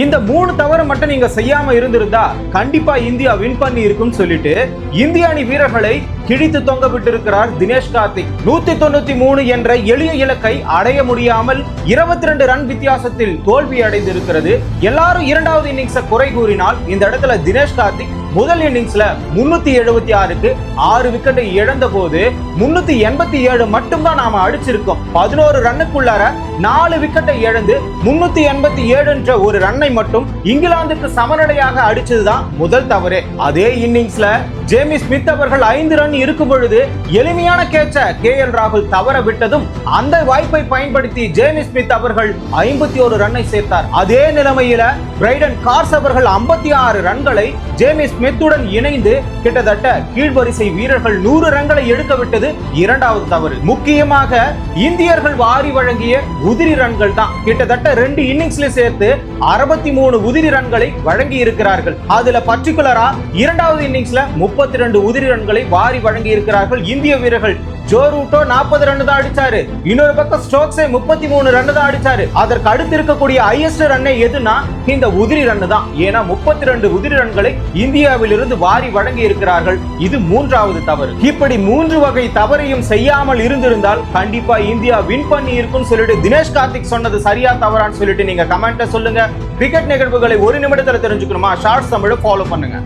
இந்த 3 தவறு மட்டும் நீங்க செய்யாம இருந்திருந்தா கண்டிப்பா இந்தியா வின் பண்ணி இருக்கும்னு சொல்லிட்டு இந்திய அணி வீரர்களை கிழித்து தொங்க விட்டிருக்கிறார் தினேஷ் கார்த்திக். 193 என்ற எளிய இலக்கை அடைய முடியாமல் 22 ரன் வித்தியாசத்தில் தோல்வி அடைந்திருக்கிறது. எல்லாரும் இரண்டாவது இன்னிங்ஸை குறை கூறினால் இந்த இடத்துல தினேஷ் கார்த்திக் முதல் இன்னிங்ஸ்ல 376க்கு 6 விக்கெட்டை இழந்த போது 387 மட்டும்தான் நாம அடிச்சிருக்கோம். 11 ரன்னுக்குள்ளார 4 விக்கெட்டை இழந்து 387 என்ற ஒரு ரன்னை மட்டும் இங்கிலாந்துக்கு சமநிலையாக அடிச்சதுதான் முதல் தவறு. அதே இன்னிங்ஸ்ல ஜேமி ஸ்மித் அவர்கள் 5 ரன் இருக்கும் பொழுது எளிமையான கேட்ச KL ராகுல் தவற விட்டதும் அந்த வாய்ப்பை பயன்படுத்தி ஜேமி ஸ்மித் அவர்கள் 51 ரன்னை சேர்த்தார். அதே நிலைமையில பிரைடன் கார்ஸ் அவர்கள் 56 ரன்களை ஜேமி ஸ்மித்துடன் இணைந்து கிட்டத்தட்ட கீழ்வரிசை வீரர்கள் 100 ரன்களை எடுக்க விட்டது இரண்டாவது தவறு. முக்கியமாக இந்தியர்கள் வாரி வழங்கிய உதிரி ரன்கள் தான். கிட்டத்தட்ட 2 இன்னிங்ஸ்ல சேர்த்து 63 உதிரி ரன்களை வழங்கி இருக்கிறார்கள். அதுல பர்டிகுலரா இரண்டாவது இன்னிங்ஸ்ல 32 உதிரி ரன்களை வாரி வழங்கி இருக்கிறார்கள் இந்திய வீரர்கள். ஜோ ரூட்டோ 40 ரன் தான் அடிச்சாரு. இன்னொரு பக்கம் ஸ்டோக்ஸே 33 ரன் தான் அடிச்சாரு. அதற்கு அடுத்து இருக்கக்கூடிய ஹையஸ்ட் ரன்னை எதுனா இந்த உதிரி ரன் தான். ஏன்னா 32 உதிரி ரன்களை இந்தியாவில் இருந்து வாரி வழங்கி இருக்கிறார்கள். இது மூன்றாவது தவறு. இப்படி 3 வகை தவறையும் செய்யாமல் இருந்திருந்தால் கண்டிப்பா இந்தியா வின் பண்ணி இருக்கும் சொல்லிட்டு தினேஷ் கார்த்திக் சொன்னது சரியா தவறான்னு சொல்லிட்டு நீங்க கமெண்ட்ல சொல்லுங்க. கிரிக்கெட் நிகழ்வுகளை ஒரு நிமிடத்துல தெரிஞ்சுக்கணுமா? ஷார்ட்ஸ் தமிழை ஃபாலோ பண்ணுங்க.